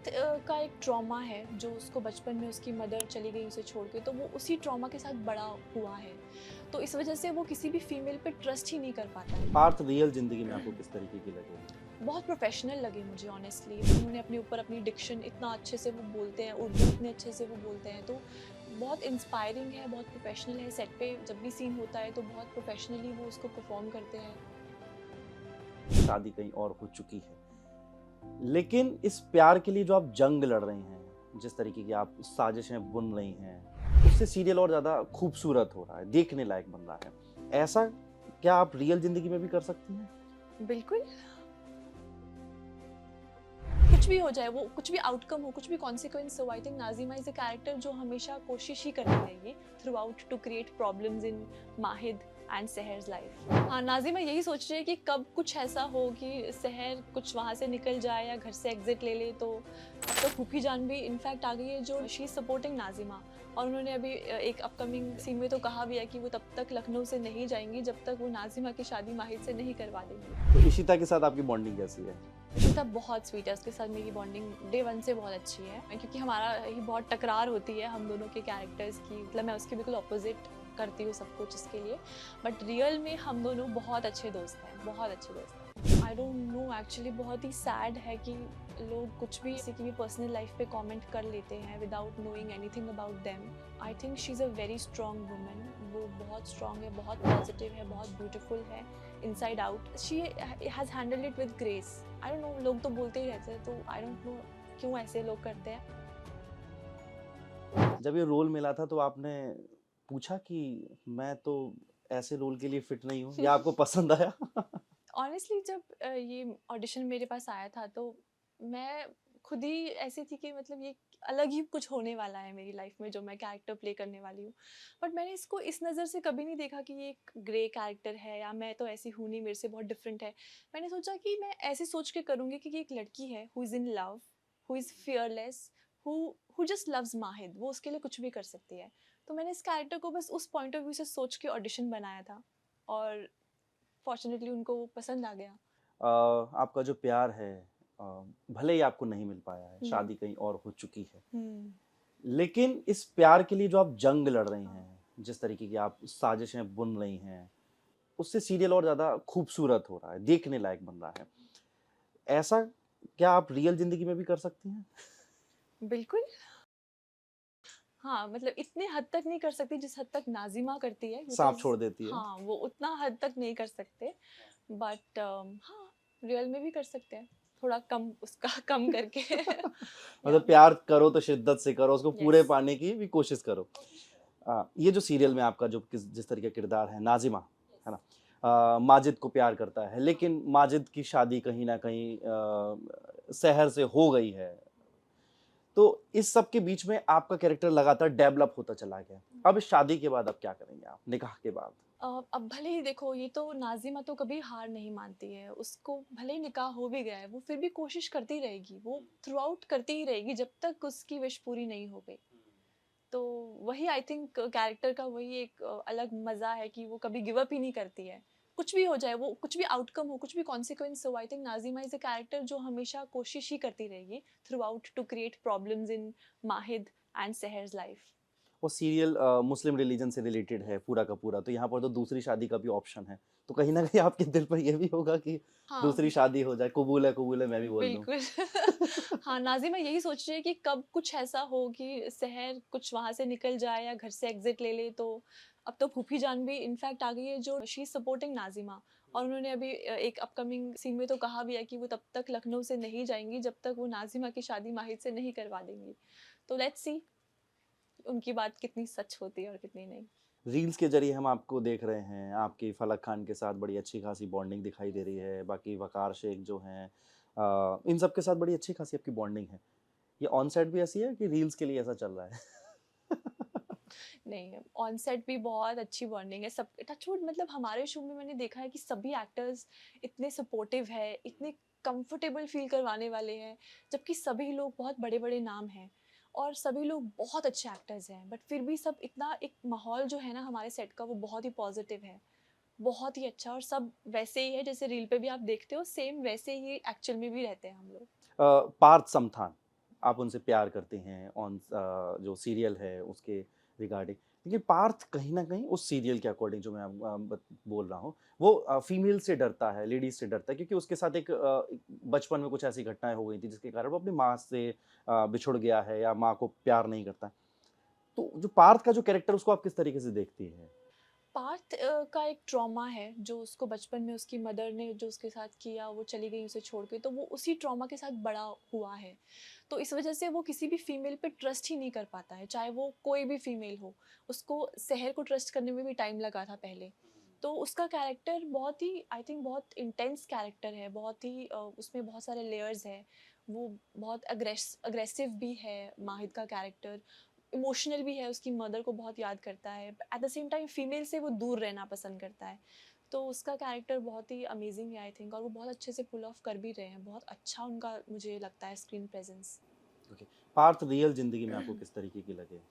का एक ट्रॉमा है जो उसको बचपन में उसकी मदर चली गई उसे छोड़ के, तो वो उसी ट्रॉमा के साथ बड़ा हुआ है। तो इस वजह से वो किसी भी फीमेल पे ट्रस्ट ही नहीं कर पाता है। पार्थ रियल जिंदगी में आपको किस तरीके की लगे? बहुत प्रोफेशनल लगे मुझे ऑनेस्टली। उन्होंने अपने ऊपर अपनी डिक्शन इतना अच्छे से वो बोलते हैं, उर्दू इतने अच्छे से वो बोलते हैं, तो बहुत इंस्पायरिंग है, बहुत प्रोफेशनल है। सेट पे जब भी सीन होता है तो बहुत प्रोफेशनली वो उसको परफॉर्म करते हैं। शादी कहीं और हो चुकी है, लेकिन इस प्यार के लिए जो आप जंग लड़ रही हैं, जिस तरीके की आप साजिशें बुन रही हैं, उससे सीरियल और ज्यादा खूबसूरत हो रहा है, देखने लायक बन रहा है। ऐसा क्या आप रियल जिंदगी में भी कर सकती हैं? बिल्कुल। कुछ भी हो जाए, वो कुछ भी आउटकम हो, कुछ भी कॉन्सिक्वेंस हो, I think Nazima is a character जो हमेशा कोशिश ही करती रहेगी throughout to create problems in Mahid and Sahar's life. हाँ, नाज़िमा यही सोच रही है कि कब कुछ ऐसा हो कि सहर कुछ वहाँ से निकल जाए या घर से एग्जिट ले ले, तो अब तो फूफी जान भी इनफैक्ट आ गई है जो शी इज सपोर्टिंग नाज़िमा। और उन्होंने अभी एक अपकमिंग सीन में तो कहा भी है कि वो तब तक लखनऊ से नहीं जाएंगी जब तक वो नाज़िमा की शादी माहिद से नहीं करवा देंगी। तो इशिता के साथ आपकी बॉन्डिंग कैसी है? इशिता बहुत स्वीट है, उसके साथ मेरी बॉन्डिंग डे वन से बहुत अच्छी है, क्योंकि हमारा ही बहुत टकरार होती है हम दोनों के कैरेक्टर्स की। मतलब मैं उसके बिल्कुल अपोजिट करती हूँ सब कुछ इसके लिए, बट रियल में हम दोनों बहुत अच्छे दोस्त हैं, बहुत अच्छे दोस्त हैं। आई डोंट नो एक्चुअली, बहुत ही सैड है कि लोग कुछ भी किसी की भी पर्सनल लाइफ पे कमेंट कर लेते हैं without knowing anything about them. I think she is a very strong woman. वो बहुत स्ट्रॉन्ग है, बहुत पॉजिटिव है, बहुत ब्यूटीफुल है inside out. She has handled it with grace. I don't know, लोग तो बोलते ही रहते हैं, तो आई डोंट नो क्यों ऐसे लोग करते हैं। जब ये रोल मिला था तो आपने पूछा कि मैं तो ऐसे रोल के लिए फिट नहीं हूँ, या आपको पसंद आया? ऑनेस्टली जब ये ऑडिशन मेरे पास आया था तो मैं खुद ही ऐसी थी कि मतलब ये अलग ही कुछ होने वाला है मेरी लाइफ में जो मैं कैरेक्टर प्ले करने वाली हूँ। बट मैंने इसको इस नज़र से कभी नहीं देखा कि ये एक ग्रे कैरेक्टर है या मैं तो ऐसी हूँ नहीं, मेरे से बहुत डिफरेंट है। मैंने सोचा कि मैं ऐसे सोच के करूँगी कि ये एक लड़की है who is in love, who is fearless, who who just loves Mahid, वो उसके लिए कुछ भी कर सकती है। तो मैंने इस कैरेक्टर को बस उस पॉइंट ऑफ व्यू से सोच के ऑडिशन बनाया था, और फॉर्चुनेटली उनको वो पसंद आ गया। आपका जो प्यार है, अ, भले ही आपको नहीं मिल पाया है, हुँ। शादी कहीं और हो चुकी है, हुँ। लेकिन इस प्यार के लिए जो आप जंग लड़ रही हैं, जिस तरीके की आप साजिशें बुन रही हैं, उससे सीरियल और ज़्यादा खूबसूरत हो रहा है, देखने लायक बन रहा है। ऐसा क्या आप रियल ज़िंदगी में भी कर सकती हैं? बिल्कुल। हाँ, मतलब इतने हद तक नहीं कर सकती जिस हद तक नाज़िमा करती है, साँप बिकॉज़ छोड़ देती है। हाँ, वो उतना हद तक नहीं कर सकते। बट हाँ, रियल में भी कर सकते हैं, थोड़ा कम उसका कम करके। मतलब या प्यार करो तो शिद्दत से करो, उसको पूरे यस। पाने की भी कोशिश करो। ये जो सीरियल में आपका जो जिस तरह का किरदार है नाजिमा, है ना? माजिद को प्यार करता है, लेकिन माजिद की शादी कहीं न कहीं सहर से हो गई है। तो इस सब के बीच में आपका कैरेक्टर लगातार डेवलप होता चला गया। अब शादी के बाद अब क्या करेंगे आप? निकाह के बाद? अब भले ही देखो, ये तो नाज़िमा तो कभी हार नहीं मानती है, उसको भले ही निकाह हो भी गया है, वो फिर भी कोशिश करती रहेगी, वो थ्रू आउट करती ही रहेगी जब तक उसकी विश पूरी नहीं हो गई। तो वही आई थिंक कैरेक्टर का वही एक अलग मज़ा है कि वो कभी गिव अप ही नहीं करती है। कुछ भी हो जाए, वो कुछ भी आउटकम हो, कुछ भी कॉन्सिक्वेंस हो, I think Nazima is a character जो हमेशा कोशिश ही करती रहेगी throughout to create problems in Mahid and Sahar's life. वो सीरियल मुस्लिम रिलीजन से रिलेटेड है पूरा का पूरा, तो यहाँ पर तो दूसरी शादी का भी ऑप्शन है। तो कहीं न कहीं आपके दिल पर ये भी होगा कि दूसरी हाँ, शादी हो जाए, कबूल है मैं भी बोल दूँ। बिल्कुल। हाँ, नाज़िमा यही सोच रही है कि कब कुछ ऐसा हो कि सहर कुछ वहाँ से निकल जाए या घर से एग्ज़िट ले ले, तो अब तो फूफी जान भी इनफैक्ट आ गई है जो शी इज़ सपोर्टिंग नाज़िमा। और उन्होंने अभी एक अपकमिंग सीन में तो कहा भी है कि वो तब तक लखनऊ से नहीं जाएँगी जब तक वो नाज़िमा की शादी माहिद से नहीं करवा देंगी। तो लेट्स सी उनकी बात कितनी सच होती है और कितनी नहीं। रील्स के ज़रिए हम आपको देख रहे हैं, आपकी फलक खान के साथ बड़ी अच्छी-खासी बॉन्डिंग दिखाई दे रही है, बाकी वकार शेख जो हैं, इन सब के साथ बड़ी अच्छी-खासी आपकी बॉन्डिंग है। ये ऑन सेट भी ऐसी है कि रील्स के लिए ऐसा चल रहा है? नहीं, ऑन सेट भी बहुत अच्छी बॉन्डिंग है सब। टचवुड, मतलब हमारे शो में मैंने देखा है कि सभी एक्टर्स इतने सपोर्टिव है, इतने कंफर्टेबल फील करवाने वाले हैं, जबकि सभी लोग बहुत बड़े-बड़े नाम हैं और सभी लोग बहुत अच्छे एक्टर्स हैं, बट फिर भी सब इतना एक माहौल जो है ना हमारे सेट का वो बहुत ही पॉजिटिव है, बहुत ही अच्छा। और सब वैसे ही है जैसे रील पे भी आप देखते हो, सेम वैसे ही एक्चुअल में भी रहते हैं हम लोग। पार्थ समथान, आप उनसे प्यार करते हैं ऑन जो सीरियल है उसके रिगार्डिंग, लेकिन पार्थ कहीं ना कहीं उस सीरियल के अकॉर्डिंग जो मैं बोल रहा हूँ वो फीमेल से डरता है, लेडीज से डरता है, क्योंकि उसके साथ एक बचपन में कुछ ऐसी घटनाएं हो गई थी जिसके कारण वो अपनी माँ से बिछुड़ गया है या माँ को प्यार नहीं करता। तो जो पार्थ का जो कैरेक्टर उसको आप किस तरीके से देखती है? पार्थ का एक ट्रॉमा है जो उसको बचपन में उसकी मदर ने जो उसके साथ किया, वो चली गई उसे छोड़ के, तो वो उसी ट्रॉमा के साथ बड़ा हुआ है। तो इस वजह से वो किसी भी फीमेल पे ट्रस्ट ही नहीं कर पाता है, चाहे वो कोई भी फीमेल हो। उसको शहर को ट्रस्ट करने में भी टाइम लगा था पहले। तो उसका कैरेक्टर बहुत ही, आई थिंक बहुत इंटेंस कैरेक्टर है, बहुत ही उसमें बहुत सारे लेयर्स हैं। वो बहुत अग्रेसिव भी है माहिद का कैरेक्टर, इमोशनल भी है, उसकी मदर को बहुत याद करता है, at the same time female से वो दूर रहना पसंद करता है। तो उसका कैरेक्टर बहुत ही अमेजिंग है आई थिंक, और वो बहुत अच्छे से पुल ऑफ कर भी रहे हैं, बहुत अच्छा उनका मुझे लगता है screen presence. Okay. Parth real जिंदगी में आपको किस तरीके की लगे?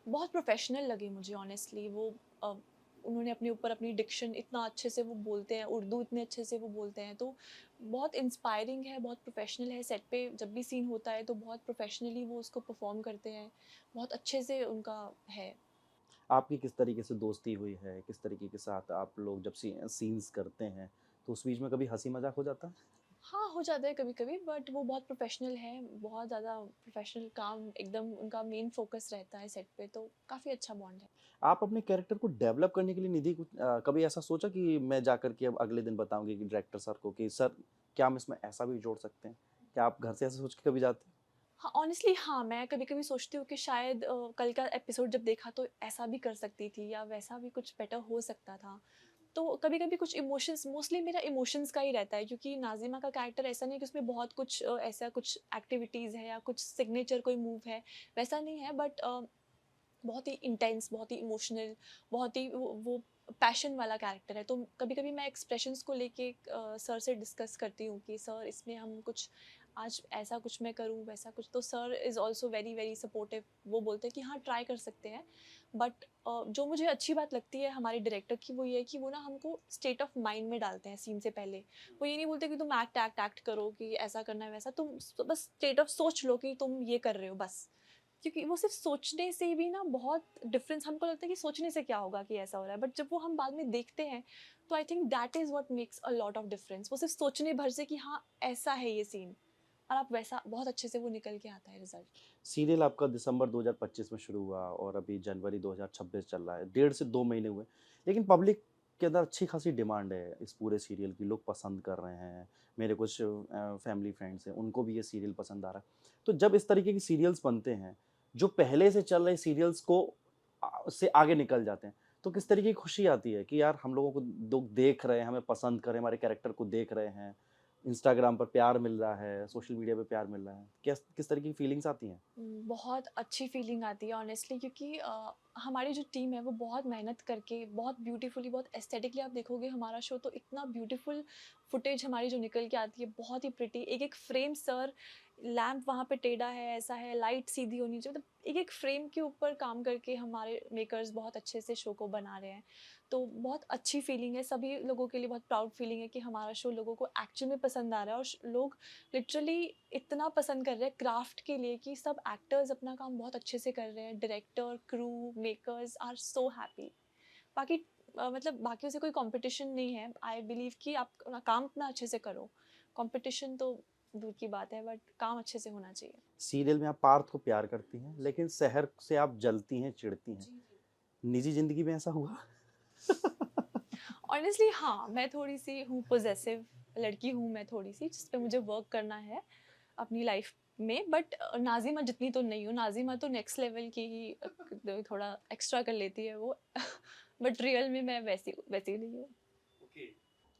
बहुत प्रोफेशनल लगे मुझे ऑनेस्टली। वो अ, उन्होंने अपने ऊपर अपनी डिक्शन इतना अच्छे से वो बोलते हैं, उर्दू इतने अच्छे से वो बोलते हैं, तो बहुत इंस्पायरिंग है, बहुत प्रोफेशनल है। सेट पे जब भी सीन होता है तो बहुत प्रोफेशनली वो उसको परफॉर्म करते हैं, बहुत अच्छे से उनका है। आपकी किस तरीके से दोस्ती हुई है, किस तरीके के साथ आप लोग जब सीन्स करते हैं तो उस बीच में कभी हंसी मजाक हो जाता है? हाँ, हो जाता है कभी-कभी, बट वो बहुत प्रोफ़ेशनल हैं, बहुत ज़्यादा प्रोफ़ेशनल, काम एकदम उनका मेन फ़ोकस रहता है सेट पे, तो काफ़ी अच्छा बॉन्ड है। आप अपने कैरेक्टर को डेवलप करने के लिए निधि कुछ कभी ऐसा सोचा कि मैं जाकर के अब अगले दिन बताऊंगी कि डायरेक्टर सर को कि सर क्या हम इसमें ऐसा भी जोड़ सकते हैं? क्या आप घर से ऐसा सोच के कभी जाते हैं? हाँ, ऑनेस्टली हाँ, मैं कभी-कभी सोचती हूँ कि शायद कल का एपिसोड जब देखा तो ऐसा भी कर सकती थी या वैसा भी कुछ बेटर हो सकता था। तो कभी-कभी कुछ इमोशंस, मोस्टली मेरा इमोशंस का ही रहता है, क्योंकि नाज़िमा का कैरेक्टर ऐसा नहीं है कि उसमें बहुत कुछ ऐसा कुछ एक्टिविटीज़ है या कुछ सिग्नेचर कोई मूव है, वैसा नहीं है, बट बहुत ही इंटेंस, बहुत ही इमोशनल, बहुत ही वो पैशन वाला कैरेक्टर है। तो कभी-कभी मैं एक्सप्रेशंस को लेके सर से डिस्कस करती हूँ कि सर इसमें हम कुछ आज ऐसा कुछ मैं करूँ, वैसा कुछ। तो sir is also very very supportive. वो बोलते हैं कि हाँ, ट्राई कर सकते हैं। बट जो मुझे अच्छी बात लगती है हमारे डायरेक्टर की, वो ये है कि वो ना हमको स्टेट ऑफ माइंड में डालते हैं सीन से पहले। वो ये नहीं बोलते कि तुम एक्ट एक्ट एक्ट करो कि ऐसा करना है वैसा, तुम बस स्टेट ऑफ सोच लो कि तुम ये कर रहे हो बस। क्योंकि वो सिर्फ सोचने से भी ना बहुत डिफरेंस, हमको लगता है कि सोचने से क्या होगा कि ऐसा हो रहा है, बट जब वो हम बाद में देखते हैं तो I think that is what makes a lot of difference. वो सिर्फ सोचने भर से कि हाँ ऐसा है ये सीन, और आप वैसा बहुत अच्छे से वो निकल के आता है रिजल्ट। सीरियल आपका दिसंबर 2025 में शुरू हुआ और अभी जनवरी 2026 चल रहा है, 1.5 से 2 महीने हुए, लेकिन पब्लिक के अंदर अच्छी खासी डिमांड है इस पूरे सीरियल की, लोग पसंद कर रहे हैं। मेरे कुछ फैमिली फ्रेंड्स हैं, उनको भी ये सीरियल पसंद आ रहा है। तो जब इस तरीके की सीरियल्स बनते हैं जो पहले से चल रहे सीरियल्स को से आगे निकल जाते हैं, तो किस तरीके की खुशी आती है कि यार हम लोगों को लोग देख रहे हैं, हमें पसंद कर रहे हैं, हमारे कैरेक्टर को देख रहे हैं, इंस्टाग्राम पर प्यार मिल रहा है, सोशल मीडिया पे प्यार मिल रहा है, क्या किस तरीके की फीलिंग्स आती हैं? बहुत अच्छी फीलिंग आती है ऑनेस्टली, क्योंकि हमारी जो टीम है वो बहुत मेहनत करके, बहुत ब्यूटीफुली, बहुत एस्थेटिकली आप देखोगे हमारा शो तो इतना ब्यूटीफुल फुटेज हमारी जो निकल के आती है, बहुत ही प्रिटी। एक एक फ्रेम सर, लैम्प वहाँ पे टेढ़ा है, ऐसा है, लाइट सीधी होनी चाहिए, मतलब एक एक फ्रेम के ऊपर काम करके हमारे मेकर्स बहुत अच्छे से शो को बना रहे हैं। तो बहुत अच्छी फीलिंग है, सभी लोगों के लिए बहुत प्राउड फीलिंग है कि हमारा शो लोगों को एक्चुअल में पसंद आ रहा है, और लोग लिटरली इतना पसंद कर रहे हैं क्राफ्ट के लिए कि सब एक्टर्स अपना काम बहुत अच्छे से कर रहे हैं, director, crew, makers are so happy. बाकी मतलब बाकियों से कोई कंपटीशन नहीं है, आई बिलीव कि आप अपना काम इतना अच्छे से करो, कंपटीशन तो दूर की बात है, बट काम अच्छे से होना चाहिए। सीरियल में आप पार्थ को प्यार करती हैं, लेकिन शहर से आप जलती हैं, चिढ़ती हैं। निजी ज़िंदगी में ऐसा हुआ? ऑनेस्टली हाँ, मैं थोड़ी सी हूँ पॉजेसिव लड़की हूँ, मैं थोड़ी सी, जिस पे मुझे वर्क करना है अपनी लाइफ में, बट नाज़िमा जितनी तो नहीं हूँ। नाज़िमा तो नेक्स्ट लेवल की ही थोड़ा एक्स्ट्रा कर लेती है वो बट रियल में मैं वैसी वैसी नहीं हूँ।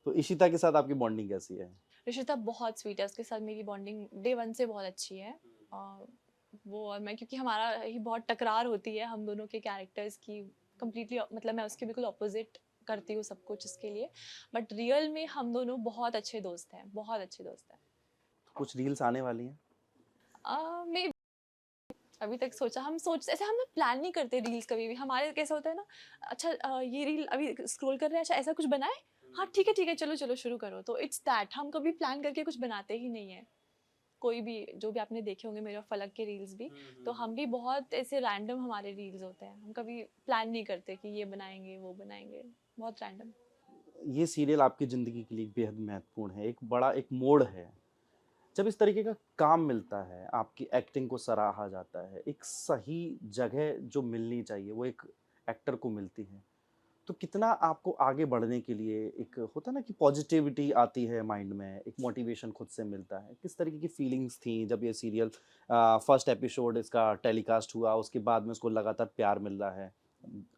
तो इशिता के साथ आपकी बॉन्डिंग कैसी है? रिशिता बहुत स्वीट है, उसके साथ मेरी बॉन्डिंग डे वन से बहुत अच्छी है। और वो और मैं, क्योंकि हमारा ही बहुत टकरार होती है हम दोनों के कैरेक्टर्स की, कम्प्लीटली मतलब मैं उसके बिल्कुल अपोजिट करती हूँ सब कुछ इसके लिए, बट रियल में हम दोनों बहुत अच्छे दोस्त हैं, बहुत अच्छे दोस्त हैं। कुछ रील्स आने वाली हैं? मे अभी तक सोचा, हम सोच ऐसे हम ना प्लान नहीं करते रील्स कभी भी। हमारे कैसा होता है ना, अच्छा ये रील अभी स्क्रॉल कर रहे हैं, अच्छा ऐसा कुछ बनाए, हाँ ठीक है चलो चलो शुरू करो, तो इट्स दैट, हम कभी प्लान करके कुछ बनाते ही नहीं है। कोई भी जो भी आपने देखे होंगे मेरा फलक के रील्स भी, तो हम भी बहुत ऐसे रैंडम हमारे रील्स होते हैं, हम कभी प्लान नहीं करते कि ये बनाएंगे वो बनाएंगे, बहुत रैंडम। ये सीरियल आपकी ज़िंदगी के लिए बेहद महत्वपूर्ण है, एक बड़ा एक मोड़ है। जब इस तरीके का काम मिलता है, आपकी एक्टिंग को सराहा जाता है, एक सही जगह जो मिलनी चाहिए वो एक एक्टर को मिलती है, तो कितना आपको आगे बढ़ने के लिए एक होता है ना कि पॉजिटिविटी आती है माइंड में, एक मोटिवेशन खुद से मिलता है। किस तरीके की फीलिंग्स थी जब ये सीरियल फर्स्ट एपिसोड इसका टेलीकास्ट हुआ, उसके बाद में उसको लगातार प्यार मिल रहा है,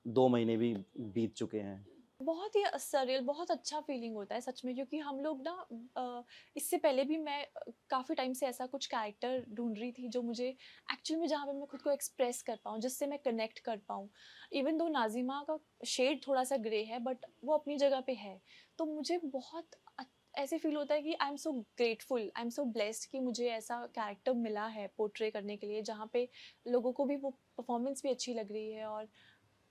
2 महीने भी बीत चुके हैं। बहुत ही सरियल, बहुत अच्छा फीलिंग होता है सच में, क्योंकि हम लोग ना इससे पहले भी मैं काफ़ी टाइम से ऐसा कुछ कैरेक्टर ढूंढ रही थी जो मुझे एक्चुअल में, जहाँ पे मैं खुद को एक्सप्रेस कर पाऊँ, जिससे मैं कनेक्ट कर पाऊँ। इवन दो नाजिमा का शेड थोड़ा सा ग्रे है बट वो अपनी जगह पे है, तो मुझे बहुत ऐसे फील होता है कि I am so grateful, I am so blessed कि मुझे ऐसा कैरेक्टर मिला है पोर्ट्रे करने के लिए, जहाँ पे लोगों को भी वो परफॉर्मेंस भी अच्छी लग रही है और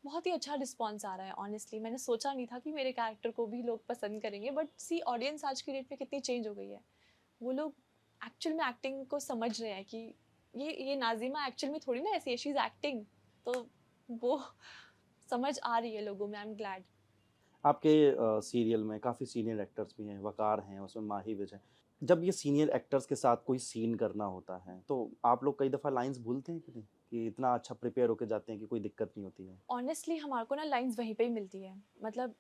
बहुत ही अच्छा रिस्पॉन्स आ रहा है। ऑनेस्टली मैंने सोचा नहीं था कि मेरे कैरेक्टर को भी लोग पसंद करेंगे, बट सी ऑडियंस आज की डेट में कितनी चेंज हो गई है। वो लोग एक्चुअल में एक्टिंग को समझ रहे हैं कि ये नाजिमा एक्चुअल में थोड़ी ना ऐसी है, शी इज़ एक्टिंग। तो वो समझ आ रही है लोगों में, आई एम ग्लैड। आपके सीरियल में काफ़ी सीनियर एक्टर्स भी हैं, वकार हैं, उसमें माही विज हैं। जब ये सीनियर एक्टर्स के साथ कोई सीन करना होता है, तो आप लोग कई दफ़ा लाइन्स भूलते हैं कि नहीं? कि इतना अच्छा प्रिपेयर होके जाते हैं कि कोई दिक्कत नहीं होती है? ऑनेस्टली हमारे को ना लाइंस वहीं पे ही मिलती है, मतलब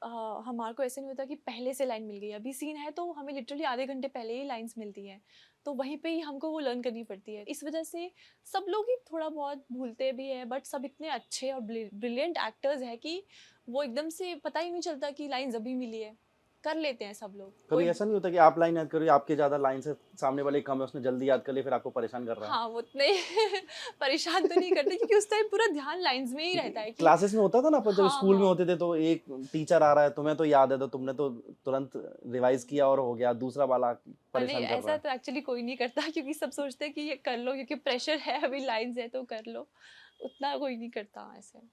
हमारे को ऐसे नहीं होता कि पहले से लाइन मिल गई है, अभी सीन है तो हमें लिटरली आधे घंटे पहले ही लाइंस मिलती हैं, तो वहीं पे ही हमको वो लर्न करनी पड़ती है। इस वजह से सब लोग ही थोड़ा बहुत भूलते भी हैं, बट सब इतने अच्छे और ब्रिलियंट एक्टर्स हैं कि वो एकदम से पता ही नहीं चलता कि लाइंस अभी मिली है, कर लेते हैं सब लोग। कभी कोई ऐसा नहीं होता कि आप लाइन याद कर रहे हो, आपके ज़्यादा लाइन से सामने वाले कम है, उसने जल्दी याद कर लिया, फिर आपको परेशान कर रहा है? हाँ, वो उतने परेशान तो नहीं करते क्योंकि उस टाइम पूरा ध्यान लाइंस में ही रहता है कि क्लासेस में होता था ना, अपन जब हाँ स्कूल में हाँ। होते थे तो एक टीचर आ रहा है, तुम्हें तो याद है तो तुमने तो तुरंत रिवाइज किया और हो गया, दूसरा वाला नहीं, परेशान कर रहा ऐसा है। तो एक्चुअली कोई नहीं करता क्योंकि सब सोचते हैं कि ये कर लो क्योंकि प्रेशर है, अभी लाइंस है तो कर लो। उतना कोई नहीं करता ऐसे।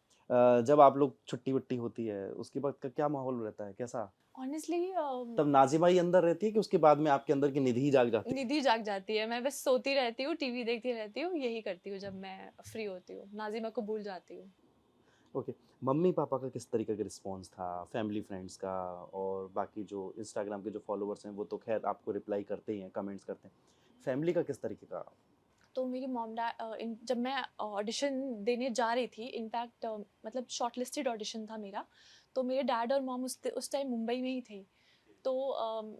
जब आप लोग छुट्टी-वुट्टी होती है, उसके बाद का क्या माहौल रहता है, कैसा? ऑनेस्टली तब नाज़िमा ही अंदर रहती है कि उसके बाद में आपके अंदर की निधि ही जाग जाती है? निधि जाग जाती है, मैं बस सोती रहती हूँ, टीवी देखती रहती हूँ, यही करती हूँ जब मैं फ्री होती हूँ, नाज़िमा को भूल जाती हूँ। ओके, मम्मी-पापा का किस तरीके का रिस्पॉन्स था, फैमिली फ्रेंड्स का, और बाकी जो इंस्टाग्राम के जो फॉलोवर्स हैं, वो तो ख़ैर आपको रिप्लाई करते ही हैं, कमेंट्स करते हैं। फैमिली का किस तरीके का? तो मेरी मॉम डैड जब मैं ऑडिशन देने जा रही थी, इनफैक्ट मतलब शॉर्टलिस्टेड ऑडिशन था मेरा, तो मेरे डैड और मॉम उस टाइम मुंबई में ही थे। तो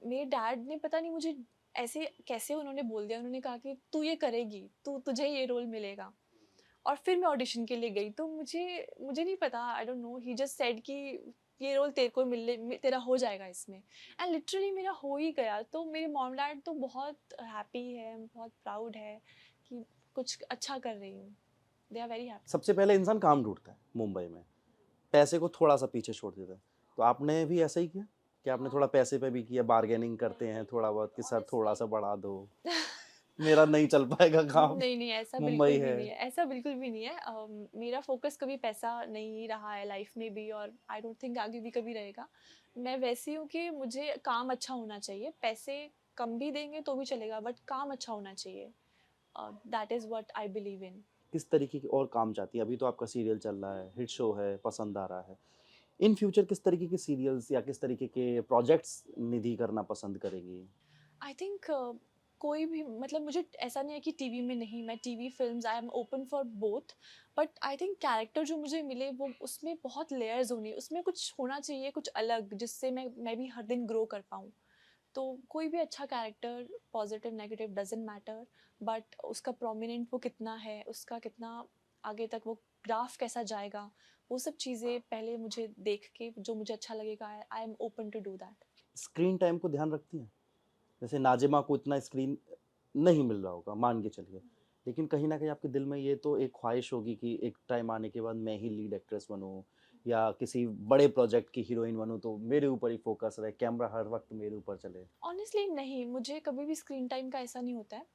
मेरे डैड ने पता नहीं मुझे ऐसे कैसे उन्होंने बोल दिया, उन्होंने कहा कि तू ये करेगी, तुझे ये रोल मिलेगा। और फिर मैं ऑडिशन के लिए गई, तो मुझे मुझे नहीं पता, I don't know, he just said कि ये रोल तेरे को तेरा हो जाएगा इसमें, एंड लिटरली मेरा हो ही गया। तो मेरे मॉम डैड तो बहुत हैप्पी है, बहुत प्राउड है कि कुछ अच्छा कर रही हूँ, दे आर वेरी हैप्पी। सबसे पहले इंसान काम ढूँढता है मुंबई में, पैसे को थोड़ा-सा पीछे छोड़ देता है। तो आपने भी ऐसा ही किया? कि आपने थोड़ा पैसे पे भी किया, बार्गेनिंग करते हैं थोड़ा बहुत कि सर थोड़ा-सा बढ़ा दो, मेरा नहीं चल पाएगा काम, नहीं, नहीं, ऐसा मुंबई बिल्कुल भी है। नहीं है, ऐसा बिल्कुल भी नहीं है। मेरा फ़ोकस कभी पैसा नहीं रहा है लाइफ़ में भी, और आई डोंट थिंक आगे भी कभी रहेगा। मैं वैसी हूँ कि मुझे काम अच्छा होना चाहिए, पैसे कम भी देंगे तो भी चलेगा बट काम अच्छा होना चाहिए। That is what I believe in. किस तरीके के और काम चाहती हैं? अभी तो आपका सीरियल चल रहा है, हिट शो है, पसंद आ रहा है। इन फ्यूचर किस तरीके के सीरियल्स या किस तरीके के प्रोजेक्ट्स निधि करना पसंद करेगी? आई थिंक कोई भी, मतलब मुझे ऐसा नहीं है कि टीवी में नहीं, मैं TV films, I am open for both. But I think character जो मुझे मिले वो उसमें बहुत लेयर्स होनी, उसमें कुछ होना चाहिए कुछ अलग, जिससे मैं भी हर दिन ग्रो कर पाऊँ। तो कोई भी अच्छा character, positive negative doesn't matter, but उसका प्रोमिनेंट वो कितना है, उसका कितना आगे तक वो ग्राफ कैसा जाएगा, वो सब चीज़ें पहले मुझे देख के जो मुझे अच्छा लगेगा, I am open to do that. Screen time को ध्यान रखती हैं? जैसे नाज़िमा को इतना स्क्रीन नहीं मिल रहा होगा, मान के चलिए। लेकिन कहीं न कहीं आपके दिल में ये तो एक ख़्वाहिश होगी कि एक टाइम आने के बाद मैं ही लीड एक्ट्रेस बनूँ या किसी बड़े प्रोजेक्ट की हीरोइन बनूँ, तो मेरे ऊपर ही फ़ोकस रहे, कैमरा हर वक़्त मेरे ऊपर चले। ऑनेस्टली नहीं, मुझे कभी भी स्क्रीन टाइम का ऐसा नहीं होता है।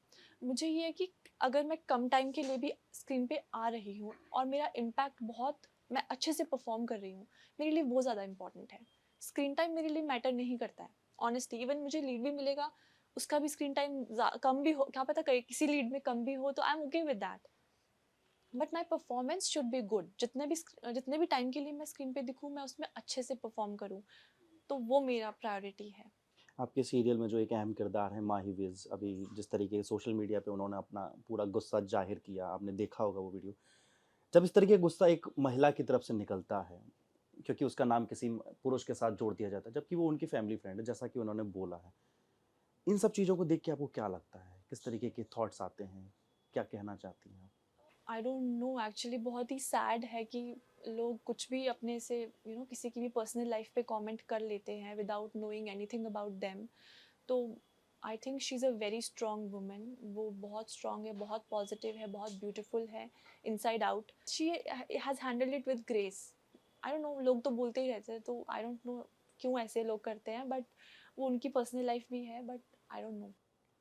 मुझे ये है कि अगर मैं कम टाइम के लिए भी स्क्रीन पे आ रही हूँ और मेरा इम्पैक्ट बहुत, मैं अच्छे से परफॉर्म कर रही हूँ, मेरे लिए वो ज़्यादा इंपॉर्टेंट है। स्क्रीन टाइम मेरे लिए मैटर नहीं करता है ऑनेस्टली। इवन मुझे लीड भी मिलेगा, उसका भी स्क्रीन टाइम कम भी हो, क्या पता किसी लीड में कम भी हो, तो I am okay with that, but my performance should be good. जितने भी टाइम के लिए मैं स्क्रीन पे दिखूँ, मैं उसमें अच्छे से परफॉर्म करूँ, तो वो मेरा प्रायोरिटी है। आपके सीरियल में जो एक अहम किरदार है माही विज, अभी जिस तरीके सोशल मीडिया पे उन्होंने अपना पूरा गुस्सा जाहिर किया, आपने देखा होगा वो वीडियो। जब इस तरीके का गुस्सा एक महिला की तरफ से निकलता है, क्योंकि उसका नाम किसी पुरुष के साथ जोड़ दिया जाता है, जबकि वो उनकी फैमिली फ्रेंड है, जैसा कि उन्होंने बोला है, इन सब चीज़ों को देख के आपको क्या लगता है? किस तरीके के थॉट्स आते हैं? क्या कहना चाहती हैं आप? आई डोंट नो, एक्चुअली बहुत ही सैड है कि लोग कुछ भी अपने से किसी की भी पर्सनल लाइफ पे कमेंट कर लेते हैं without knowing anything about them. तो I think she is a very strong women. वो बहुत स्ट्रॉन्ग है, बहुत पॉजिटिव है, बहुत ब्यूटीफुल है inside out. She has handled it with grace. I don't know, लोग तो बोलते ही रहते हैं, तो आई डोंट नो क्यों ऐसे लोग करते हैं, बट वो उनकी पर्सनल लाइफ भी है, बट आई डोंट नो।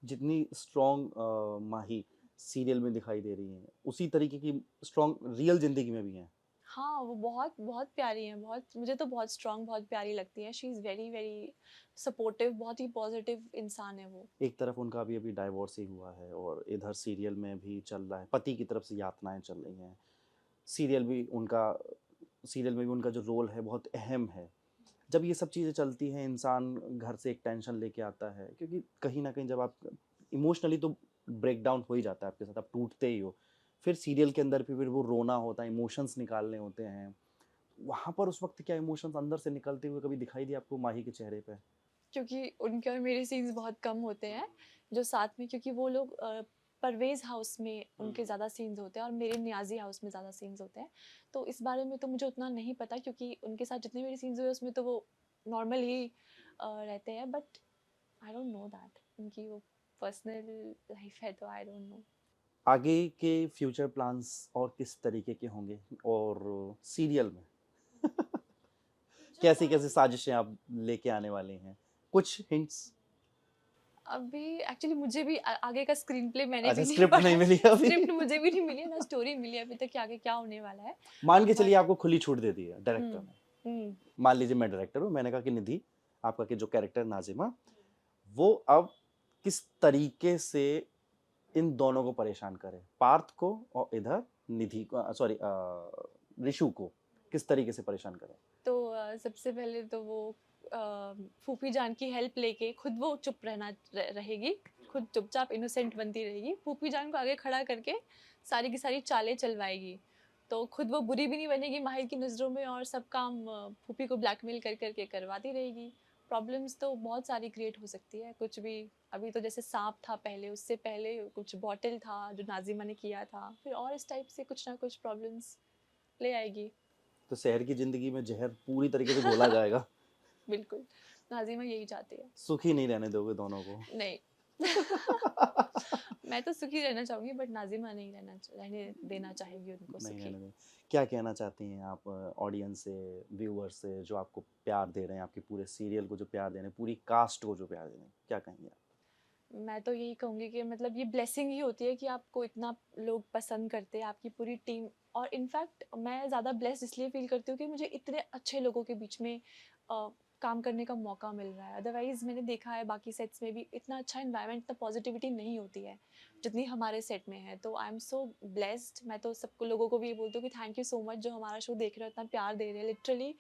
जितनी स्ट्रॉन्ग माही सीरियल में दिखाई दे रही हैं, उसी तरीके की स्ट्रॉन्ग रियल ज़िंदगी में भी हैं। हाँ, वो बहुत बहुत प्यारी हैं, बहुत, मुझे तो बहुत स्ट्रॉन्ग, बहुत प्यारी लगती है। She is very very supportive, बहुत ही पॉजिटिव इंसान है वो। एक तरफ उनका अभी-अभी डाइवोर्स ही हुआ है और इधर सीरियल में भी चल रहा है, पति की तरफ से यातनाएँ चल रही हैं। सीरियल भी उनका सीरियल में भी उनका जो रोल है बहुत अहम है। जब ये सब चीज़ें चलती हैं, इंसान घर से एक टेंशन लेके आता है, क्योंकि कहीं न कहीं जब आप इमोशनली तो ब्रेक डाउन हो ही जाता है आपके साथ, आप टूटते ही हो। फिर सीरियल के अंदर भी फिर वो रोना होता है, इमोशंस निकालने होते हैं। वहाँ पर उस वक़्त क्या इमोशंस अंदर से निकलते हुए कभी दिखाई दिए आपको माही के चेहरे पे? क्योंकि उनके और मेरे सीन्स बहुत कम होते हैं जो साथ में, क्योंकि वो लोग परवेज़ हाउस में उनके ज़्यादा सीन्स होते हैं और मेरे नियाज़ी हाउस में ज़्यादा सीन्स होते हैं। तो इस बारे में तो मुझे उतना नहीं पता, क्योंकि उनके साथ जितने मेरे सीन्स हुए उसमें तो वो नॉर्मल ही रहते हैं, but I don't know that उनकी वो पर्सनल लाइफ है, तो आई डोंट नो। आगे के फ्यूचर प्लान्स और किस तरीके के होंगे? और सीरियल में कैसी-कैसी साजिशें आप लेके आने वाले हैं? कुछ हिंट्स? अभी एक्चुअली मुझे भी आगे का स्क्रीन प्ले मैंने अच्छा, भी नहीं स्क्रिप्ट पढ़ा नहीं है। मिली अभी। स्क्रिप्ट मुझे भी नहीं मिली है, ना स्टोरी मिली है अभी तक कि आगे क्या होने वाला है। मान के चलिए बट आपको खुली छूट दे दी है डायरेक्टर हम्म ने। हम्म मान लीजिए मैं डायरेक्टर हूँ, मैंने कहा कि निधि, आपका के जो कैरेक्टर नाज़िमा, वो अब किस तरीके से इन दोनों को परेशान करे, पार्थ को और इधर निधि को, सॉरी ऋषु को किस तरीके से परेशान करे? तो सबसे पहले तो वो फूफी जान की हेल्प लेके खुद वो चुप रहेगी, खुद चुपचाप इनोसेंट बनती रहेगी, फूफी जान को आगे खड़ा करके सारी की सारी चालें चलवाएगी। तो खुद वो बुरी भी नहीं बनेगी माहिर की नज़रों में, और सब काम फूफी को ब्लैकमेल कर करके करवाती रहेगी। प्रॉब्लम्स तो बहुत सारी क्रिएट हो सकती है, कुछ भी। अभी तो जैसे सांप था पहले, उससे पहले कुछ बॉटल था जो नाजिमा ने किया था, फिर और इस टाइप से कुछ ना कुछ प्रॉब्लम्स ले आएगी। तो शहर की ज़िंदगी में ज़हर पूरी तरीके से घोला जाएगा। बिल्कुल, नाज़िमा यही चाहती है। सुखी नहीं रहने दोगे दोनों को। नहीं। मैं तो सुखी रहना चाहूँगी, बट नाज़िमा नहीं रहने देना चाहेगी उनको नहीं सुखी। रहने दें। क्या कहना चाहती हैं आप ऑडियंस से, व्यूअर्स से, जो आपको प्यार दे रहे हैं, आपके पूरे सीरियल को जो प्यार दे रहे हैं, पूरी कास्ट को जो प्यार दे रहे हैं, क्या कहेंगे आप? मैं तो यही कहूँगी कि मतलब ये ब्लेसिंग ही होती है कि आपको इतना लोग पसंद करते हैं, आपकी पूरी टीम। और इनफैक्ट मैं ज़्यादा ब्लेस्ड इसलिए फील करती हूँ कि मुझे इतने अच्छे लोगों के बीच में काम करने का मौका मिल रहा है। अदरवाइज़ मैंने देखा है बाकी सेट्स में भी इतना अच्छा इन्वायरमेंट, इतना पॉजिटिविटी नहीं होती है जितनी हमारे सेट में है। तो आई एम सो ब्लेस्ड। मैं तो सबको लोगों को भी ये बोलती हूँ कि थैंक यू सो मच, जो हमारा शो देख रहे हो, इतना प्यार दे रहे हैं। लिटरली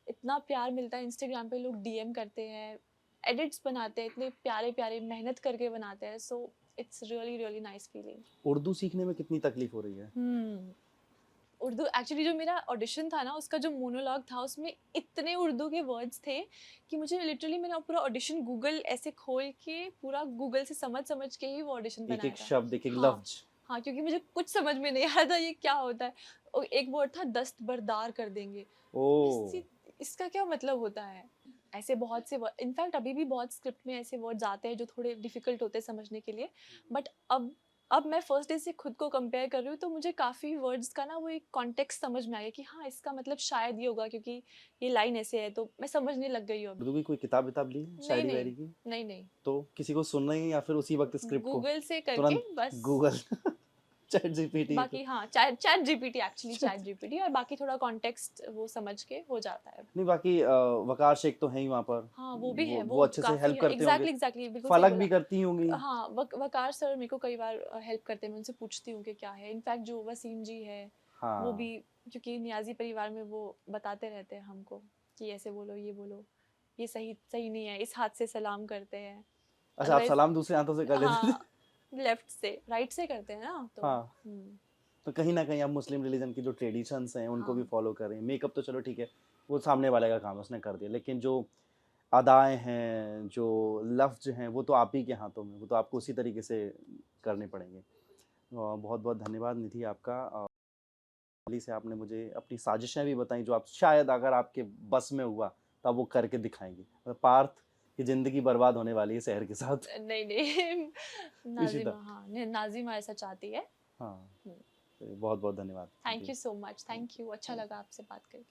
इतना प्यार मिलता है, इंस्टाग्राम पे लोग डीएम करते हैं, एडिट्स बनाते हैं, इतने प्यारे प्यारे मेहनत करके बनाते हैं। So it's really really nice feeling. Urdu सीखने में कितनी तकलीफ हो रही है? उर्दू एक्चुअली जो मेरा ऑडिशन था ना, उसका जो मोनोलॉग था उसमें इतने उर्दू के वर्ड्स थे कि मुझे लिटरली, मैंने पूरा ऑडिशन गूगल ऐसे खोल के पूरा गूगल से समझ समझ के ही वो ऑडिशन एक बनाया एक था। शब्द, एक एक हाँ लफ्ज। हाँ, क्योंकि मुझे कुछ समझ में नहीं आ रहा था ये क्या होता है। और एक वर्ड था दस्त बरदार कर देंगे। ओ, इसका क्या मतलब होता है? ऐसे बहुत से वर्ड, इनफैक्ट अभी भी बहुत स्क्रिप्ट में ऐसे वर्ड्स आते हैं जो थोड़े डिफिकल्ट होते हैं समझने के लिए। बट अब मैं फर्स्ट डे से खुद को कंपेयर कर रही हूँ, तो मुझे काफ़ी वर्ड्स का ना वो एक कॉन्टेक्स्ट समझ में आ गया कि हाँ, इसका मतलब शायद ये होगा क्योंकि ये लाइन ऐसे है, तो मैं समझने लग गई हूँ अब। उर्दू की कोई किताब विताब ली है, नहीं शायरी नहीं वायरी की? नहीं नहीं, तो किसी को सुनना ही, या फिर उसी वक्त स्क्रिप्ट को गूगल से करके तुरंत बस। गूगल चैट जीपीटी बाकी हाँ chat GPT actually chat GPT, और बाकी थोड़ा कॉन्टेक्स्ट वो समझ के हो जाता है। नहीं बाकी वकार शेख तो है ही वहाँ पर, हाँ वो भी है, वो अच्छे से काफी हेल्प करते एग्जैक्टली होंगे, एग्जैक्टली बिल्कुल सही फलक बोला। भी करती होंगी। हाँ वकार सर मेरे को कई बार हेल्प करते हैं, मैं उनसे पूछती हूँ कि क्या है। इनफैक्ट जो वसीम जी है वो हाँ भी, क्योंकि नियाजी परिवार में वो बताते रहते हैं हमको कि ऐसे बोलो, ये बोलो, ये सही सही नहीं है, इस हाथ से सलाम करते हैं। अच्छा, आप अदरवाइज सलाम दूसरे हाथों से कर लेते थे? हाँ लेफ्ट से, राइट से करते हैं ना तो हाँ, तो कहीं ना कहीं आप मुस्लिम रिलीजन की जो ट्रेडिशंस हैं उनको भी हाँ फॉलो कर रहे हैं। मेकअप तो चलो ठीक है, वो सामने वाले का काम है, उसने कर दिया, लेकिन जो अदाएं हैं, जो लफ्ज हैं, वो तो आप ही के हाथों में, वो तो आपको उसी तरीके से करने पड़ेंगे। बहुत बहुत धन्यवाद निधि आपका। हाल से आपने मुझे अपनी साजिशें भी बताई जो आप शायद अगर आपके बस में हुआ तो आप वो करके दिखाएंगे। पार्थ की ज़िंदगी बर्बाद होने वाली है शहर के साथ। नहीं नहीं इशिता। नाजिमा, हाँ नाजिमा ऐसा चाहती है। हाँ, बहुत बहुत धन्यवाद। Thank you so much, thank you, अच्छा लगा आपसे बात करके।